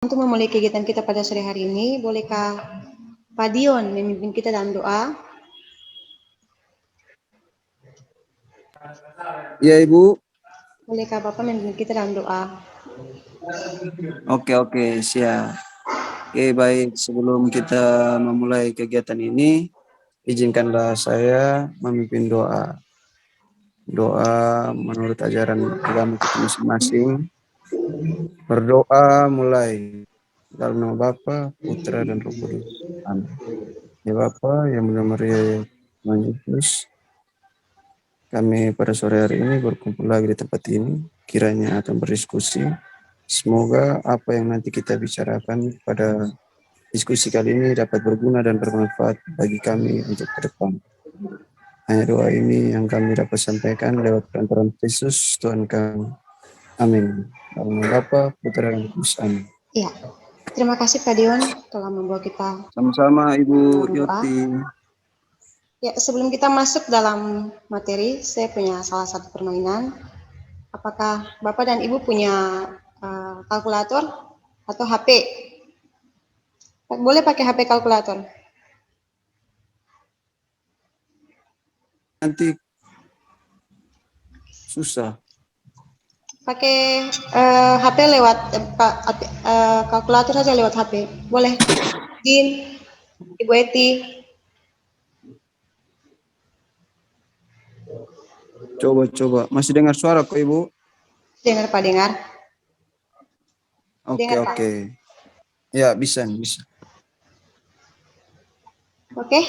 Untuk memulai kegiatan kita pada sore hari ini, bolehkah Pak Dion memimpin kita dalam doa? Ya, Ibu. Bolehkah Bapak memimpin kita dalam doa? Oke, siap. Oke, baik. Sebelum kita memulai kegiatan ini, izinkanlah saya memimpin doa. Doa menurut ajaran agama kita masing-masing. Berdoa mulai dalam nama Bapa, Putra, dan Roh Kudus. Amin. Ya Bapa yang benar Maria Tuhan Yesus, kami pada sore hari ini berkumpul lagi di tempat ini, kiranya akan berdiskusi. Semoga apa yang nanti kita bicarakan pada diskusi kali ini dapat berguna dan bermanfaat bagi kami untuk ke depan. Hanya doa ini yang kami dapat sampaikan lewat perantaraan Yesus Tuhan kami. Amin. Dalam nama Bapa, Putra, dan Roh Kudus. Amin. Iya. Terima kasih Pak Dion telah membawa kita Sama-sama Ibu dalam doa. Yoti. Ya, sebelum kita masuk dalam materi, saya punya salah satu permainan. Apakah Bapak dan Ibu punya kalkulator atau HP? Boleh pakai HP kalkulator. Nanti susah. Pakai HP lewat kalkulator saja lewat HP. Boleh. Din, Ibu Eti. Coba. Masih dengar suara kok Ibu? Dengar Pak, dengar. Dengar Pak. Oke. Ya, bisa. Oke.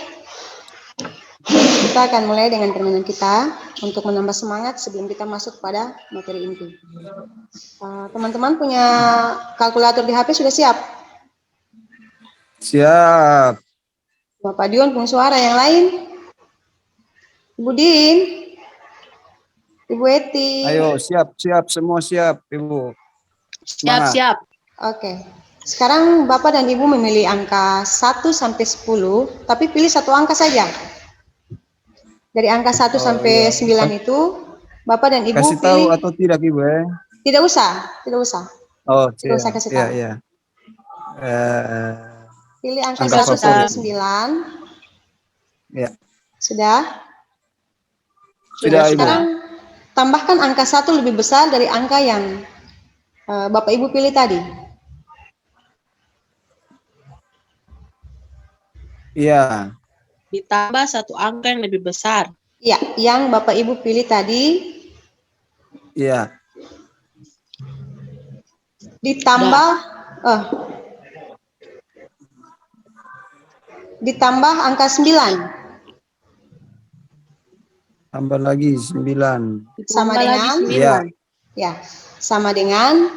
Kita akan mulai dengan permainan kita untuk menambah semangat sebelum kita masuk pada materi inti. Teman-teman punya kalkulator di HP sudah siap? Siap. Bapak Dion punya suara yang lain? Ibu Din? Ibu Eti? Ayo, siap. Semua siap, Ibu. Semangat. Siap. Oke. Sekarang Bapak dan Ibu memilih angka 1 sampai 10, tapi pilih satu angka saja. Dari angka 1 sampai 9 itu, Bapak dan Ibu Kasih pilih. tahu atau tidak Ibu ya? Tidak usah. Oh, Tidak usah kasih tahu. Iya. Pilih angka Angka 1 sampai favorit. 9. Ya. Sudah? Sudah, Ibu. Sekarang tambahkan angka 1 lebih besar dari angka yang Bapak Ibu pilih tadi. Iya. Ditambah satu angka yang lebih besar. Ya, yang Bapak Ibu pilih tadi. Iya. Ditambah angka 9. Tambah lagi 9. Sama Tambah dengan? lagi 9. Ya, sama dengan?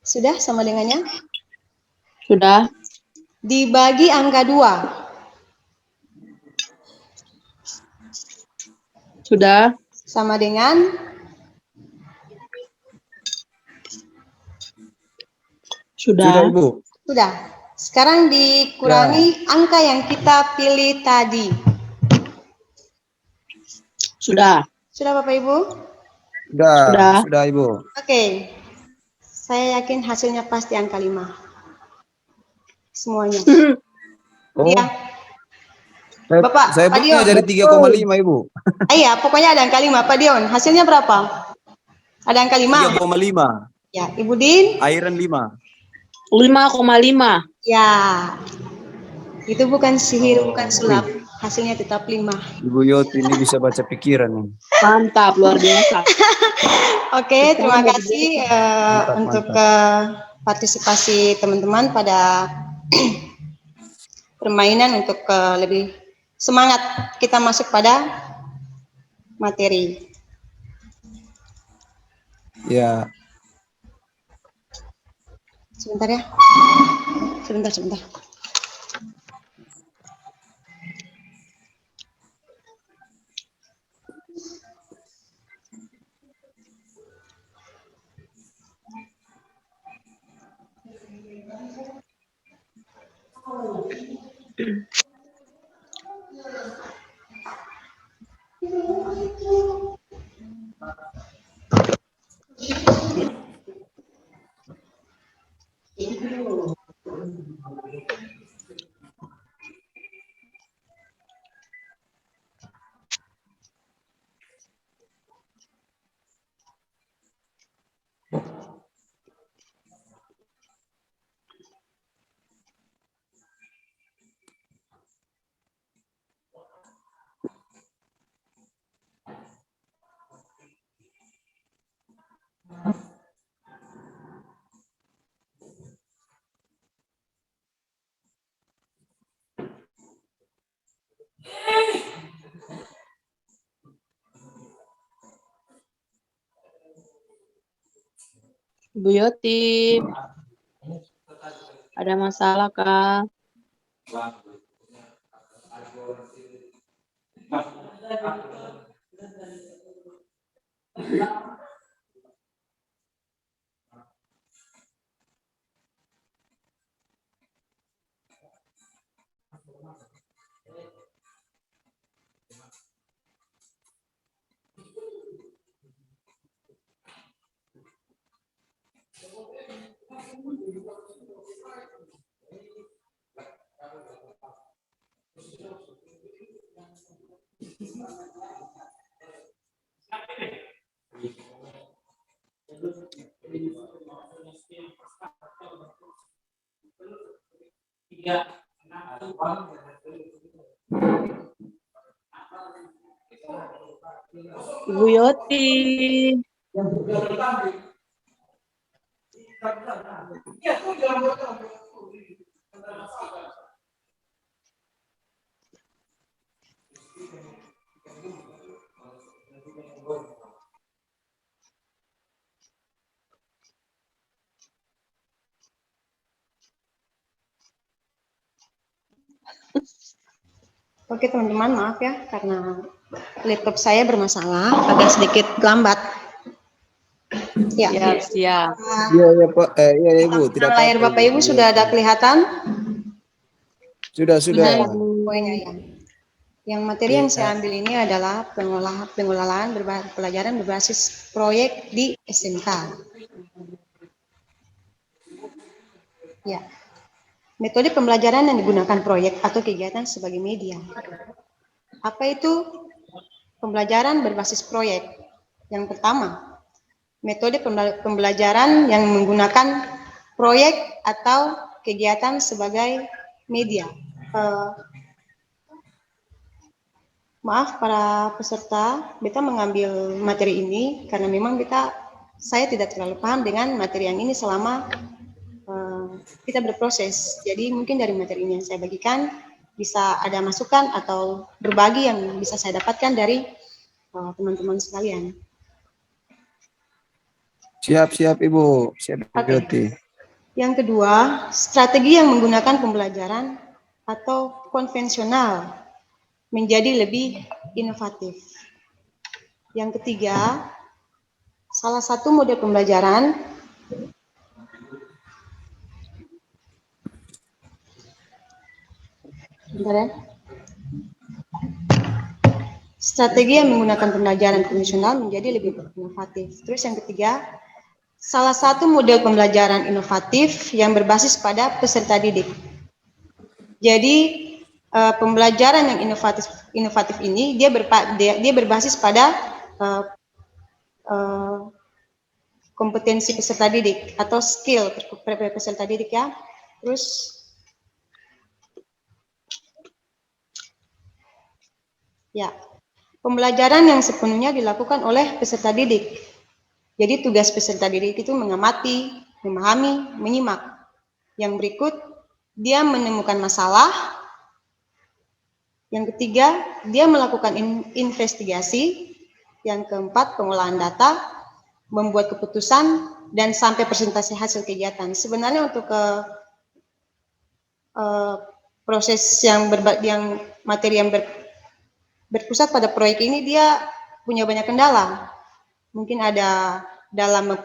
Sudah sama dengannya? Sudah. Dibagi angka 2. Sudah. Sama dengan? Sudah. Ibu. Sudah. Sekarang dikurangi angka yang kita pilih tadi. Sudah. Sudah Bapak Ibu? Sudah Ibu. Oke. Saya yakin hasilnya pasti angka 5. Semuanya. Oh. Iya. Bapak, saya Pak punya Dion. dari 3,5 Ibu. Iya, pokoknya ada angka 5. Pak Dion, hasilnya berapa? Ada angka 5? 3,5. Ya, Ibu Din? Airan 5. 5,5. Ya. Itu bukan sihir, bukan sulap. Hasilnya tetap 5. Ibu Yoti ini bisa baca pikiran nih. Mantap, luar biasa. Oke, terima kasih untuk partisipasi teman-teman pada permainan untuk lebih semangat kita masuk pada materi. Ya. Sebentar ya. Sebentar. Ibu Yoti, ada masalah kah? Ibu Yoti, Oke teman-teman, maaf ya karena laptop saya bermasalah, agak sedikit lambat. Ya, siap. Iya, iya, Pak. Iya, Ibu. Tidak tampilan layar apa-apa, Bapak Ibu Ibu. sudah ada kelihatan? Sudah, sudah. Sudah, Ibu. Poinnya ya. Yang materi yang saya ambil ini adalah pengelolaan pelajaran berbasis proyek di SMK. Ya. Metode pembelajaran yang digunakan proyek atau kegiatan sebagai media. Apa itu pembelajaran berbasis proyek? Yang pertama, metode pembelajaran yang menggunakan proyek atau kegiatan sebagai media. Maaf para peserta, beta mengambil materi ini karena memang saya tidak terlalu paham dengan materi yang ini selama kita berproses. Jadi mungkin dari materi ini yang saya bagikan bisa ada masukan atau berbagi yang bisa saya dapatkan dari teman-teman sekalian. Siap, siap, Ibu. Siap, Ibu Oke. Yoti. Yang kedua, strategi yang menggunakan pembelajaran atau konvensional menjadi lebih inovatif. Yang ketiga, salah satu model pembelajaran strategi yang menggunakan pembelajaran konvensional menjadi lebih inovatif. Terus yang ketiga, salah satu model pembelajaran inovatif yang berbasis pada peserta didik. Jadi pembelajaran yang inovatif ini dia berbasis pada kompetensi peserta didik atau skill peserta didik ya. Terus ya, pembelajaran yang sepenuhnya dilakukan oleh peserta didik. Jadi tugas peserta didik itu mengamati, memahami, menyimak. Yang berikut, dia menemukan masalah. Yang ketiga, dia melakukan investigasi. Yang keempat, pengolahan data, membuat keputusan, dan sampai presentasi hasil kegiatan. Sebenarnya untuk proses yang materi yang berpusat pada proyek ini dia punya banyak kendala. Mungkin ada dalam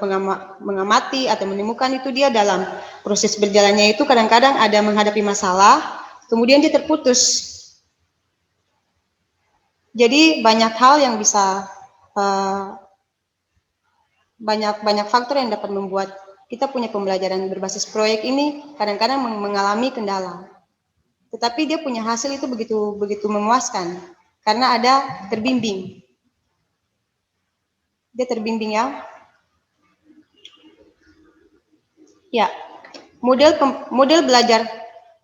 mengamati atau menemukan itu dia dalam proses berjalannya itu kadang-kadang ada menghadapi masalah, kemudian dia terputus. Jadi banyak hal yang bisa banyak faktor yang dapat membuat kita punya pembelajaran berbasis proyek ini kadang-kadang mengalami kendala. Tetapi dia punya hasil itu begitu memuaskan karena ada terbimbing. Dia terbimbing ya. Ya, model belajar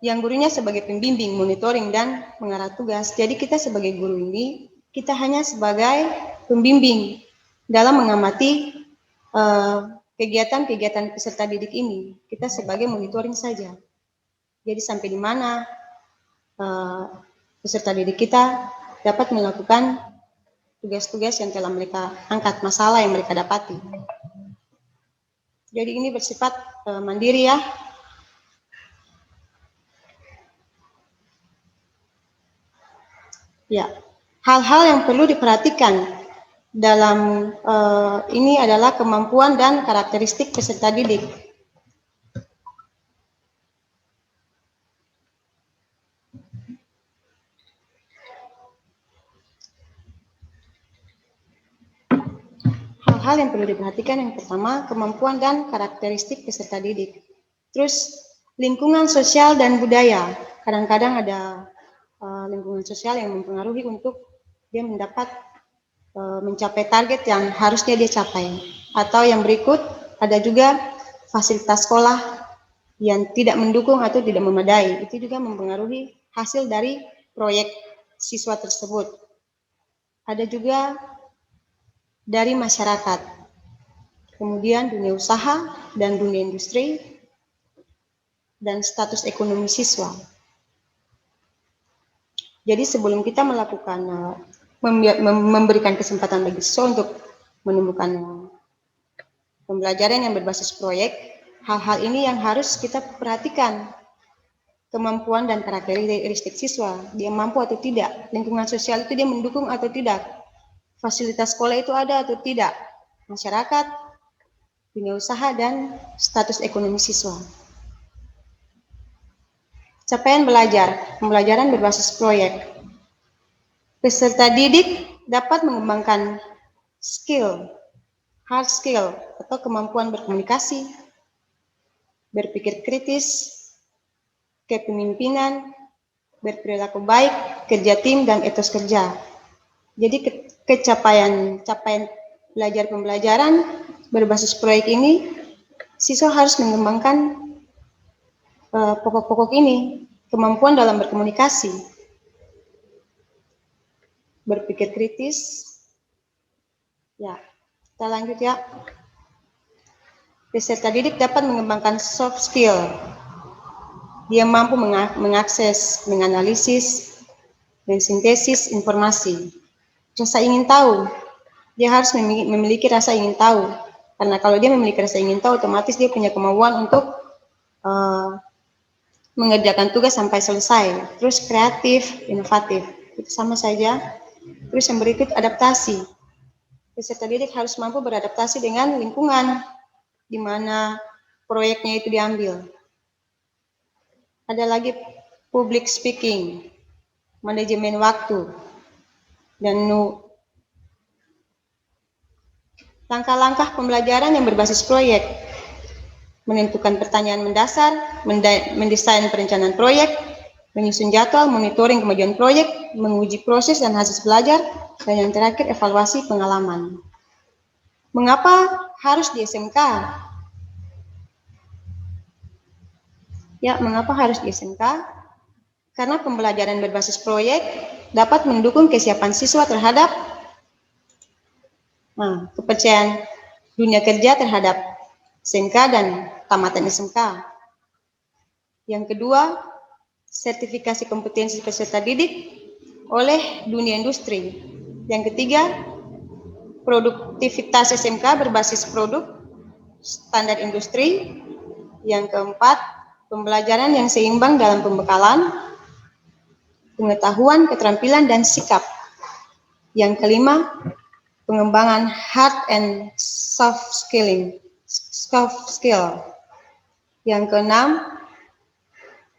yang gurunya sebagai pembimbing, monitoring, dan mengarah tugas. Jadi kita sebagai guru ini, kita hanya sebagai pembimbing dalam mengamati kegiatan-kegiatan peserta didik ini. Kita sebagai monitoring saja. Jadi sampai di mana peserta didik kita dapat melakukan tugas-tugas yang telah mereka angkat, masalah yang mereka dapati. Jadi ini bersifat mandiri ya. Ya, hal-hal yang perlu diperhatikan dalam ini adalah kemampuan dan karakteristik peserta didik. Hal-hal yang perlu diperhatikan yang pertama, kemampuan dan karakteristik peserta didik. Terus lingkungan sosial dan budaya. Kadang-kadang ada lingkungan sosial yang mempengaruhi untuk dia mendapat mencapai target yang harusnya dia capai. Atau yang berikut, ada juga fasilitas sekolah yang tidak mendukung atau tidak memadai. Itu juga mempengaruhi hasil dari proyek siswa tersebut. Ada juga dari masyarakat, kemudian dunia usaha dan dunia industri, dan status ekonomi siswa. Jadi sebelum kita melakukan memberikan kesempatan bagi siswa untuk menemukan pembelajaran yang berbasis proyek, hal-hal ini yang harus kita perhatikan. Kemampuan dan karakteristik siswa, dia mampu atau tidak, lingkungan sosial itu dia mendukung atau tidak, fasilitas sekolah itu ada atau tidak, masyarakat, dunia usaha, dan status ekonomi siswa. Capaian belajar, pembelajaran berbasis proyek. Peserta didik dapat mengembangkan skill, hard skill, atau kemampuan berkomunikasi, berpikir kritis, kepemimpinan, berperilaku baik, kerja tim, dan etos kerja. Jadi capaian belajar pembelajaran berbasis proyek ini, siswa harus mengembangkan pokok-pokok ini, kemampuan dalam berkomunikasi, berpikir kritis. Ya, kita lanjut ya. Peserta didik dapat mengembangkan soft skill. Dia mampu mengakses, menganalisis, mensintesis informasi. Rasa ingin tahu. Dia harus memiliki rasa ingin tahu. Karena kalau dia memiliki rasa ingin tahu, otomatis dia punya kemauan untuk mengerjakan tugas sampai selesai. Terus kreatif, inovatif. Itu sama saja. Terus yang berikut adaptasi. Peserta didik harus mampu beradaptasi dengan lingkungan di mana proyeknya itu diambil. Ada lagi public speaking, manajemen waktu, dan langkah-langkah pembelajaran yang berbasis proyek, menentukan pertanyaan mendasar, mendesain perencanaan proyek, menyusun jadwal, monitoring kemajuan proyek, menguji proses dan hasil belajar, dan yang terakhir evaluasi pengalaman. Mengapa harus di SMK? Ya, mengapa harus di SMK? Karena pembelajaran berbasis proyek dapat mendukung kesiapan siswa terhadap kepercayaan dunia kerja terhadap SMK dan tamatan SMK. Yang kedua, sertifikasi kompetensi peserta didik oleh dunia industri. Yang ketiga, produktivitas SMK berbasis produk standar industri. Yang keempat, pembelajaran yang seimbang dalam pembekalan, pengetahuan, keterampilan, dan sikap. Yang kelima, pengembangan hard and soft skill. Yang keenam,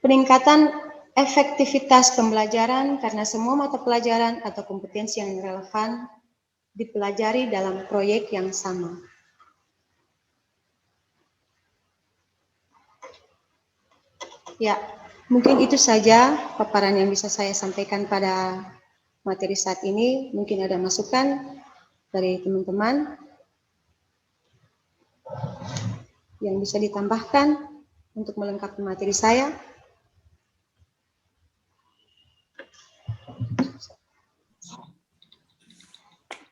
peningkatan efektivitas pembelajaran karena semua mata pelajaran atau kompetensi yang relevan dipelajari dalam proyek yang sama. Ya, mungkin itu saja paparan yang bisa saya sampaikan pada materi saat ini. Mungkin ada masukan dari teman-teman yang bisa ditambahkan untuk melengkapi materi saya.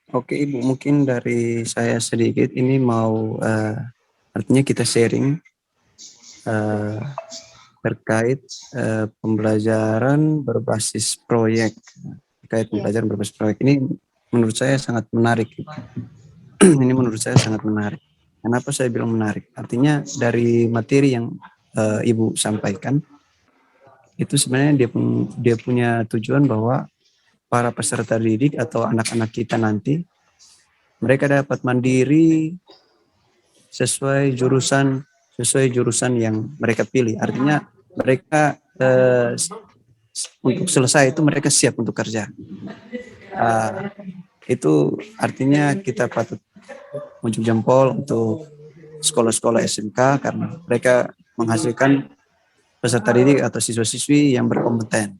Oke Ibu, mungkin dari saya sedikit ini mau artinya kita sharing terkait pembelajaran berbasis proyek. Terkait pembelajaran berbasis proyek ini menurut saya sangat menarik. Ini menurut saya sangat menarik. Kenapa saya bilang menarik? Artinya dari materi yang Ibu sampaikan, itu sebenarnya dia punya tujuan bahwa para peserta didik atau anak-anak kita nanti, mereka dapat mandiri sesuai jurusan yang mereka pilih. Artinya mereka untuk selesai itu mereka siap untuk kerja. Itu artinya kita patut unjuk jempol untuk sekolah-sekolah SMK karena mereka menghasilkan peserta didik atau siswa-siswi yang berkompeten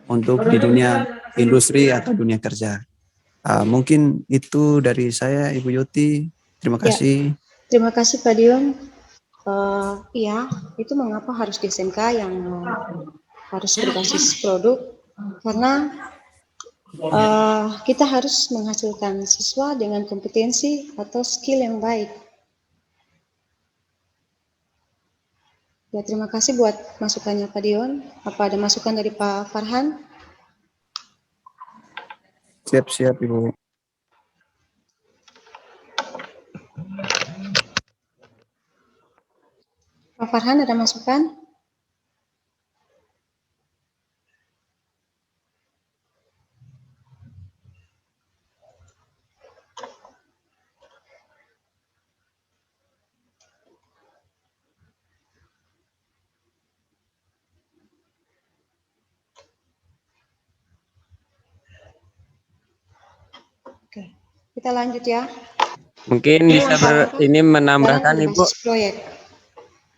untuk di dunia industri atau dunia kerja. Mungkin itu dari saya, Ibu Yoti. Terima Ya, kasih. terima kasih Pak Dion. Iya, itu mengapa harus di SMK yang harus berbasis produk? Karena kita harus menghasilkan siswa dengan kompetensi atau skill yang baik. Ya, terima kasih buat masukannya Pak Dion. Apa ada masukan dari Pak Farhan? Siap-siap, Ibu. Pak Farhan ada masukan? Oke, kita lanjut ya. Mungkin bisa ini menambahkan Ibu. Berbasis proyek.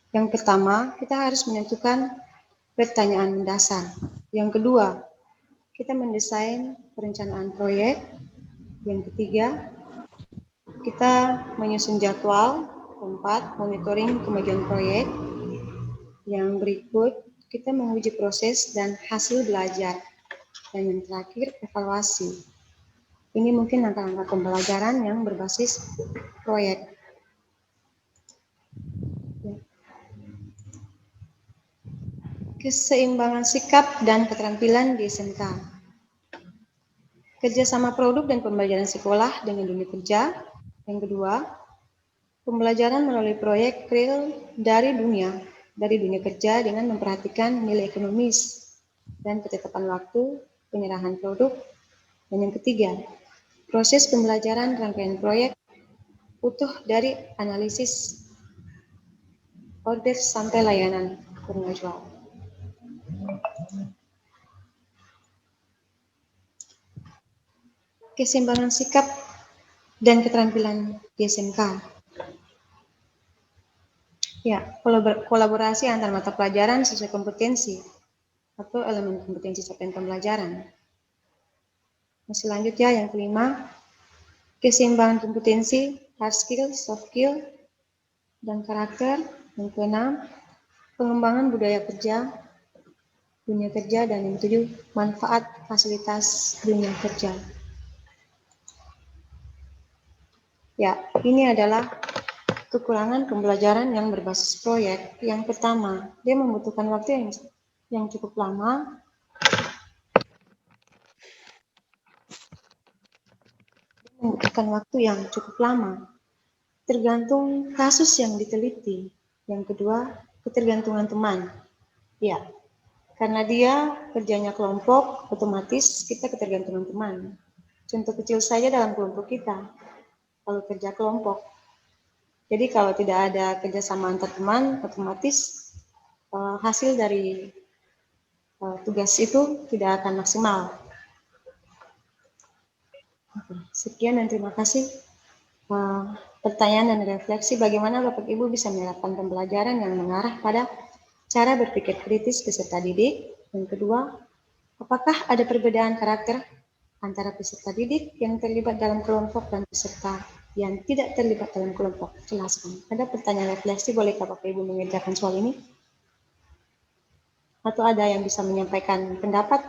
Yang pertama, kita harus menentukan pertanyaan mendasar. Yang kedua, kita mendesain perencanaan proyek. Yang ketiga, kita menyusun jadwal. Keempat, monitoring kemajuan proyek. Yang berikut, kita menguji proses dan hasil belajar. Dan yang terakhir, evaluasi. Ini mungkin langkah-langkah pembelajaran yang berbasis proyek. Keseimbangan sikap dan keterampilan di SMK. Kerjasama produk dan pembelajaran sekolah dengan dunia kerja. Yang kedua, pembelajaran melalui proyek real dari dunia kerja dengan memperhatikan nilai ekonomis dan ketetapan waktu penyerahan produk. Dan yang ketiga, proses pembelajaran rangkaian proyek utuh dari analisis order sampai layanan penjual. Keseimbangan sikap dan keterampilan di SMK. Ya, kolaborasi antar mata pelajaran sesuai kompetensi atau elemen kompetensi capaian pembelajaran. Masih lanjut ya, yang kelima, keseimbangan kompetensi, hard skill, soft skill, dan karakter. Yang keenam, pengembangan budaya kerja, dunia kerja, dan yang ketujuh, manfaat fasilitas dunia kerja. Ya, ini adalah kekurangan pembelajaran yang berbasis proyek. Yang pertama, dia membutuhkan waktu yang cukup lama. Tergantung kasus yang diteliti. Yang kedua, ketergantungan teman. Ya, karena dia kerjanya kelompok, otomatis kita ketergantungan teman. Contoh kecil saja dalam kelompok kita, kalau kerja kelompok. Jadi kalau tidak ada kerjasama antar teman, otomatis hasil dari tugas itu tidak akan maksimal. Sekian dan terima kasih. Pertanyaan dan refleksi bagaimana Bapak Ibu bisa menerapkan pembelajaran yang mengarah pada cara berpikir kritis peserta didik. Yang kedua, apakah ada perbedaan karakter antara peserta didik yang terlibat dalam kelompok dan peserta yang tidak terlibat dalam kelompok? Jelaskan. Ada pertanyaan refleksi, bolehkah Bapak Ibu mengerjakan soal ini? Atau ada yang bisa menyampaikan pendapat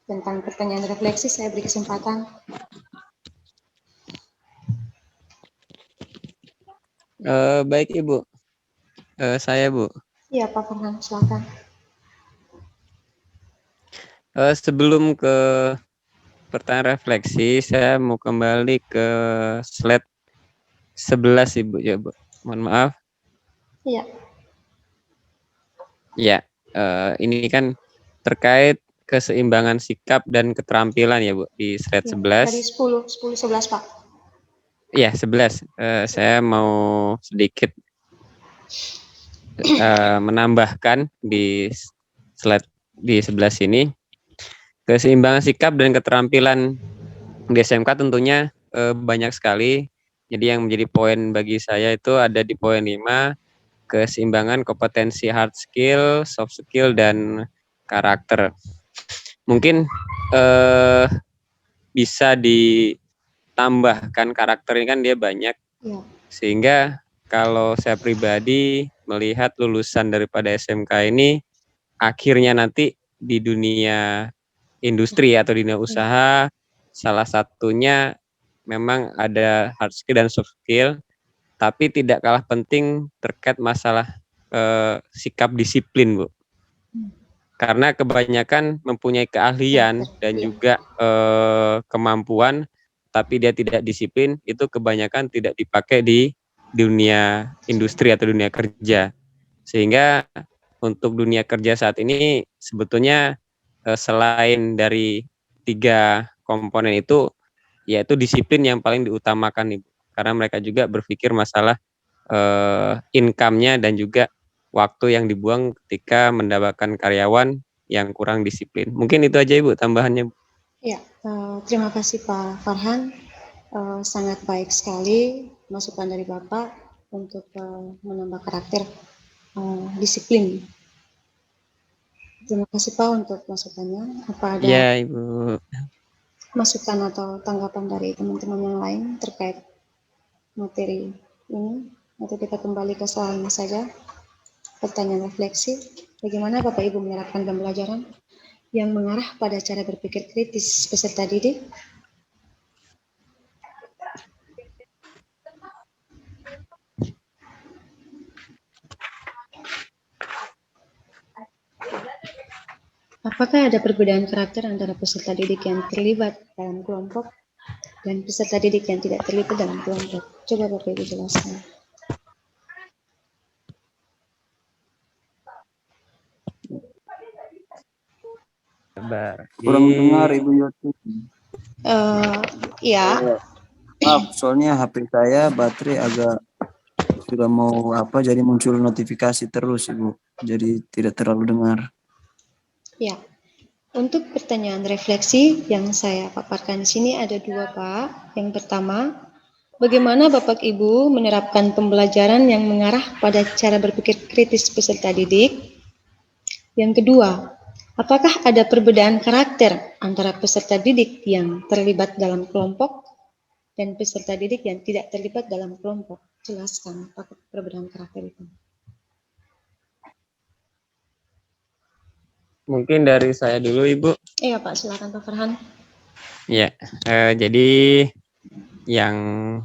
tentang pertanyaan refleksi? Saya beri kesempatan. Baik Ibu, saya Bu. Iya Pak Farhan, silakan. Sebelum ke pertanyaan refleksi, saya mau kembali ke slide 11 Ibu ya, Bu. Mohon maaf. Iya. Ya, ini kan terkait keseimbangan sikap dan keterampilan ya, Bu, di slide Ya. 11. Tadi 10, 11 Pak. Iya, 11. Saya mau sedikit menambahkan di slide di 11 ini. Keseimbangan sikap dan keterampilan di SMK tentunya banyak sekali. Jadi yang menjadi poin bagi saya itu ada di poin 5, keseimbangan kompetensi hard skill, soft skill, dan karakter. Mungkin bisa ditambahkan karakter ini kan dia banyak, Ya. sehingga kalau saya pribadi melihat lulusan daripada SMK ini akhirnya nanti di dunia industri atau di dunia usaha, salah satunya memang ada hard skill dan soft skill, tapi tidak kalah penting terkait masalah sikap disiplin, Bu. Karena kebanyakan mempunyai keahlian dan juga kemampuan, tapi dia tidak disiplin, itu kebanyakan tidak dipakai di dunia industri atau dunia kerja. Sehingga untuk dunia kerja saat ini sebetulnya selain dari 3 komponen itu, yaitu disiplin yang paling diutamakan, Ibu. Karena mereka juga berpikir masalah income-nya dan juga waktu yang dibuang ketika mendapatkan karyawan yang kurang disiplin. Mungkin itu aja Ibu tambahannya. Ya, terima kasih Pak Farhan. Sangat baik sekali masukan dari Bapak untuk menambah karakter disiplin. Terima kasih Pak untuk masukannya. Apa ada Ya, Ibu. masukan atau tanggapan dari teman-teman yang lain terkait materi ini? Atau kita kembali ke soalnya saja, pertanyaan refleksi. Bagaimana Bapak Ibu menerapkan pembelajaran yang mengarah pada cara berpikir kritis peserta didik? Apakah ada perbedaan karakter antara peserta didik yang terlibat dalam kelompok dan peserta didik yang tidak terlibat dalam kelompok? Coba Bapak Ibu jelaskan. Kurang dengar Ibu Yoti. Ya, Maaf, soalnya HP saya baterai agak sudah mau jadi muncul notifikasi terus Ibu. Jadi tidak terlalu dengar. ya. Untuk pertanyaan refleksi yang saya paparkan di sini ada 2 Pak. Yang pertama, bagaimana Bapak Ibu menerapkan pembelajaran yang mengarah pada cara berpikir kritis peserta didik? Yang kedua, apakah ada perbedaan karakter antara peserta didik yang terlibat dalam kelompok dan peserta didik yang tidak terlibat dalam kelompok? Jelaskan apa perbedaan karakter itu. Mungkin dari saya dulu Ibu. Iya Pak, silakan Pak Farhan. Ya, jadi yang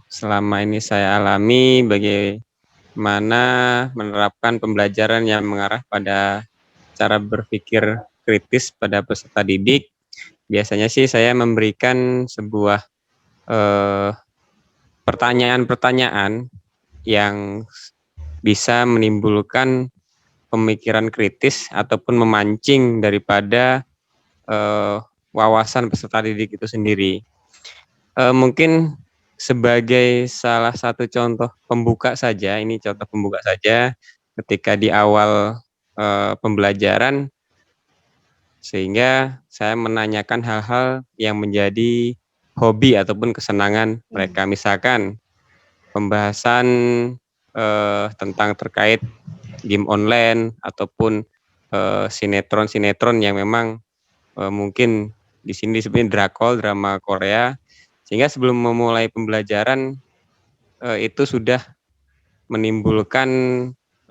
selama ini saya alami bagaimana menerapkan pembelajaran yang mengarah pada cara berpikir kritis pada peserta didik. Biasanya sih saya memberikan sebuah pertanyaan-pertanyaan yang bisa menimbulkan pemikiran kritis ataupun memancing daripada wawasan peserta didik itu sendiri. Mungkin sebagai salah satu contoh pembuka saja, ini contoh pembuka saja ketika di awal pembelajaran, sehingga saya menanyakan hal-hal yang menjadi hobi ataupun kesenangan mereka. Misalkan pembahasan tentang terkait game online ataupun sinetron-sinetron yang memang mungkin di sini disebutnya drakor, drama Korea, sehingga sebelum memulai pembelajaran itu sudah menimbulkan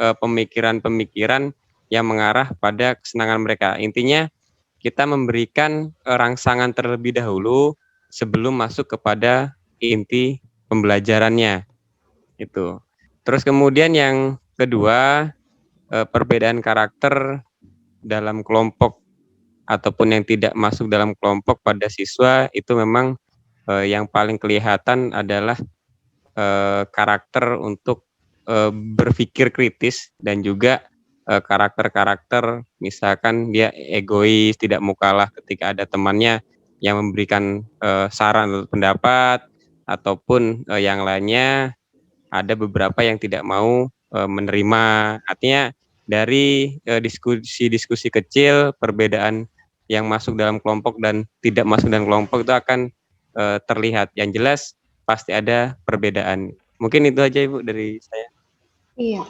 pemikiran-pemikiran yang mengarah pada kesenangan mereka. Intinya kita memberikan rangsangan terlebih dahulu sebelum masuk kepada inti pembelajarannya. Itu. Terus kemudian yang kedua, perbedaan karakter dalam kelompok ataupun yang tidak masuk dalam kelompok pada siswa itu memang yang paling kelihatan adalah karakter untuk berpikir kritis dan juga karakter-karakter misalkan dia egois, tidak mau kalah ketika ada temannya yang memberikan saran atau pendapat ataupun yang lainnya, ada beberapa yang tidak mau menerima. Artinya dari diskusi-diskusi kecil, perbedaan yang masuk dalam kelompok dan tidak masuk dalam kelompok itu akan terlihat. Yang jelas pasti ada perbedaan. Mungkin itu aja Ibu dari saya. Iya,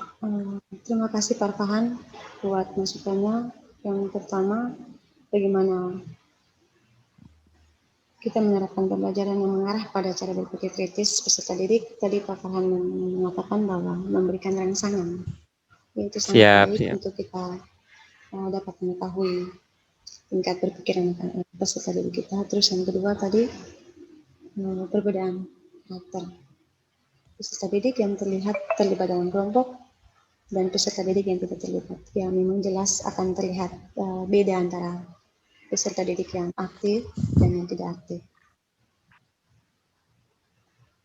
terima kasih Pak Farhan buat masukannya. Yang pertama, bagaimana kita menerapkan pembelajaran yang mengarah pada cara berpikir kritis peserta didik. Tadi Pak Farhan mengatakan bahwa memberikan rangsangan, itu sangat Siap, baik siap. untuk kita dapat mengetahui tingkat berpikir anak-anak peserta didik kita. Terus yang kedua tadi, perbedaan karakter peserta didik yang terlibat dalam kelompok dan peserta didik yang tidak terlibat. Ya, memang jelas akan terlihat beda antara peserta didik yang aktif dan yang tidak aktif.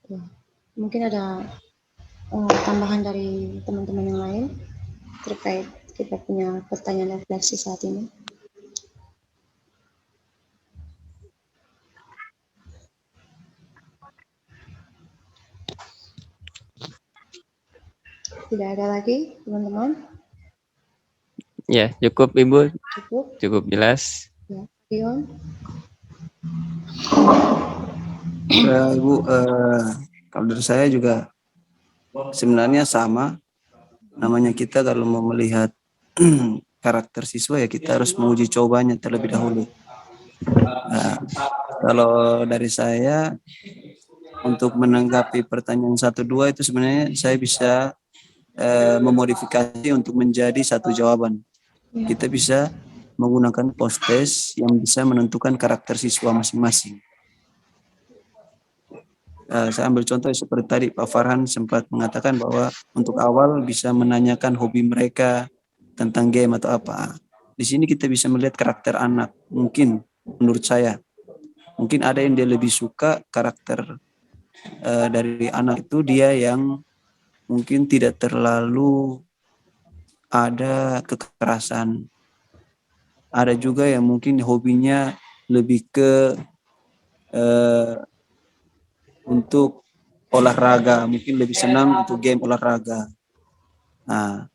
Ya, mungkin ada tambahan dari teman-teman yang lain terkait kita punya pertanyaan refleksi saat ini. Tidak ada lagi, teman-teman? Ya, cukup Ibu. Cukup? Cukup jelas. Ya, Dion? Ibu, kalau dari saya juga sebenarnya sama. Namanya kita kalau mau melihat karakter siswa ya kita harus menguji cobanya terlebih dahulu. Nah, kalau dari saya untuk menanggapi pertanyaan 1-2 itu sebenarnya saya bisa memodifikasi untuk menjadi satu jawaban. Kita bisa menggunakan post-test yang bisa menentukan karakter siswa masing-masing. Saya ambil contoh seperti tadi Pak Farhan sempat mengatakan bahwa untuk awal bisa menanyakan hobi mereka tentang game atau apa. Di sini kita bisa melihat karakter anak. Mungkin menurut saya, mungkin ada yang dia lebih suka karakter dari anak itu dia yang mungkin tidak terlalu ada kekerasan. Ada juga yang mungkin hobinya lebih ke untuk olahraga, mungkin lebih senang untuk game olahraga. Nah,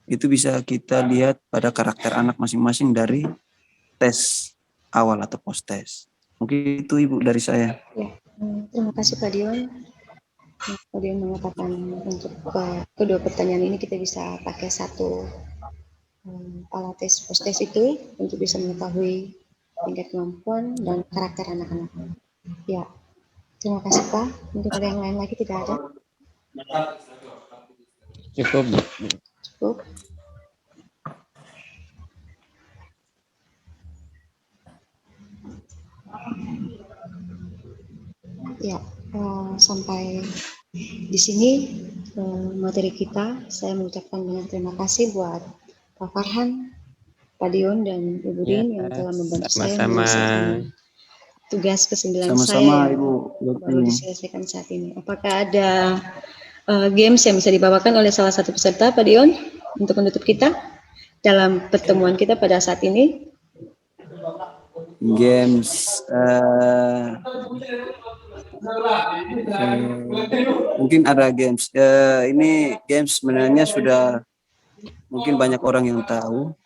itu bisa kita lihat pada karakter anak masing-masing dari tes awal atau post tes. Mungkin itu Ibu dari saya. Ya, terima kasih Pak Dion. Pak Dion mengatakan untuk kedua pertanyaan ini kita bisa pakai satu alat tes post tes itu untuk bisa mengetahui tingkat kemampuan dan karakter anak-anak. Ya, terima kasih Pak. Mungkin ada yang lain lagi tidak ada? Cukup. Cukup. Ya, sampai di sini materi kita. Saya mengucapkan banyak terima kasih buat Pak Farhan, Pak Dion, dan Ibu Ya, Rin yang telah membantu saya sama-sama. menyelesaikan tugas kesembilan Sama-sama saya yang Ibu. baru diselesaikan saat ini. Apakah ada games yang bisa dibawakan oleh salah satu peserta, Pak Dion, untuk menutup kita dalam pertemuan kita pada saat ini? Games mungkin ada games. Ini games sebenarnya sudah mungkin banyak orang yang tahu.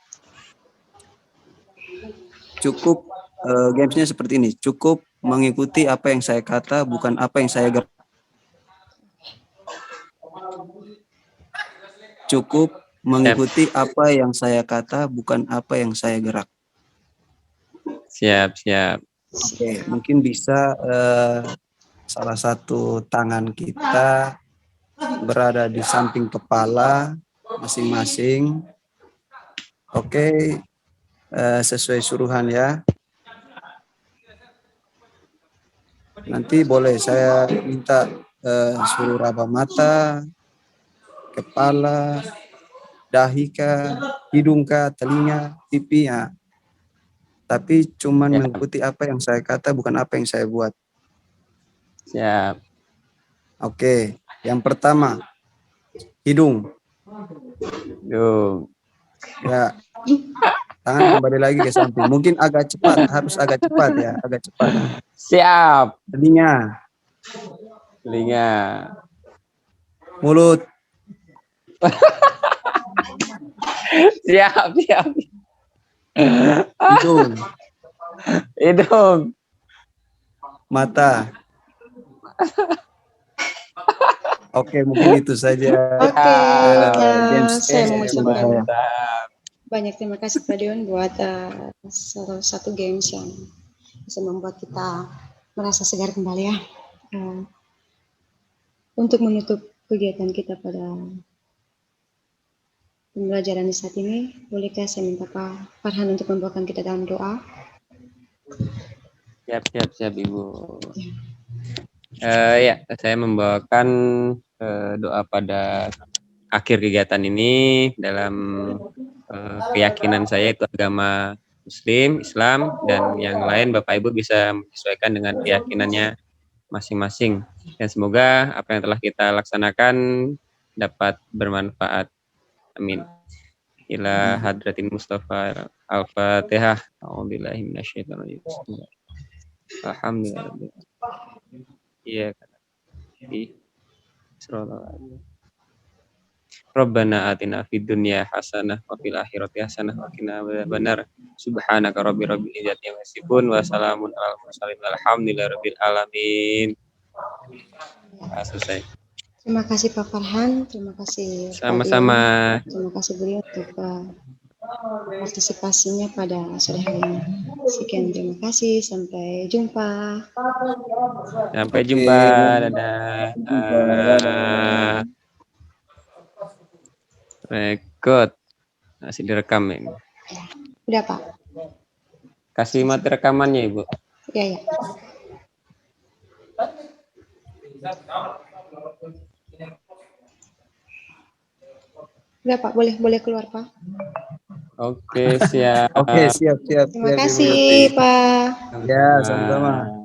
Cukup gamesnya seperti ini. Cukup mengikuti apa yang saya kata, bukan apa yang saya gerak. Cukup mengikuti apa yang saya kata, bukan apa yang saya gerak. Siap, siap. Oke, mungkin bisa salah satu tangan kita berada di samping kepala masing-masing. Oke, sesuai suruhan ya. Nanti boleh saya minta suruh raba mata, kepala, dahi kah, hidung kah, telinga, pipi ya. Tapi cuman Ya. mengikuti apa yang saya kata, bukan apa yang saya buat. Siap. Oke, yang pertama hidung. Hidung. Ya, tangan kembali lagi ke samping. Mungkin agak cepat, harus agak cepat ya, agak cepat. Siap. Telinga, Telinga. mulut, Siap, siap. hidung, Hidung. mata. Oke, mungkin itu saja. Oke, Games saya dari mengucapkan saya. banyak terima kasih Pak Dion buat salah satu games yang bisa membuat kita merasa segar kembali ya. Untuk menutup kegiatan kita pada pembelajaran saat ini, bolehkah saya minta Pak Farhan untuk membawakan kita dalam doa? Siap, Ibu. Ya, saya membawakan doa pada akhir kegiatan ini dalam keyakinan saya itu agama Muslim, Islam, dan yang lain Bapak Ibu bisa menyesuaikan dengan keyakinannya masing-masing. Dan semoga apa yang telah kita laksanakan dapat bermanfaat. Amin. Ila hadratin Mustafa Al-Fatihah. A'udzubillahi minasyaitonir rajim. Alhamdulillah. Iya. Rabbana atina fid dunya hasanah wa fil akhirati hasanah wa qina adzabannar. Subhanaka rabbil izzati amma yasifun wa salamun alal mursalin walhamdulillahi rabbil alamin. Selesai. Terima kasih Pak Farhan, terima kasih Pak Sama-sama. Dion, terima kasih beliau untuk partisipasinya pada sore hari ini. Sekian, terima kasih, sampai jumpa. Sampai jumpa. Dadah. Record. Masih direkam ini. Udah Pak? Kasih mati rekamannya Ibu. Ya. Udah Pak, boleh keluar Pak. Oke, siap. Oke, siap. Terima kasih Pak. Ya, sama-sama.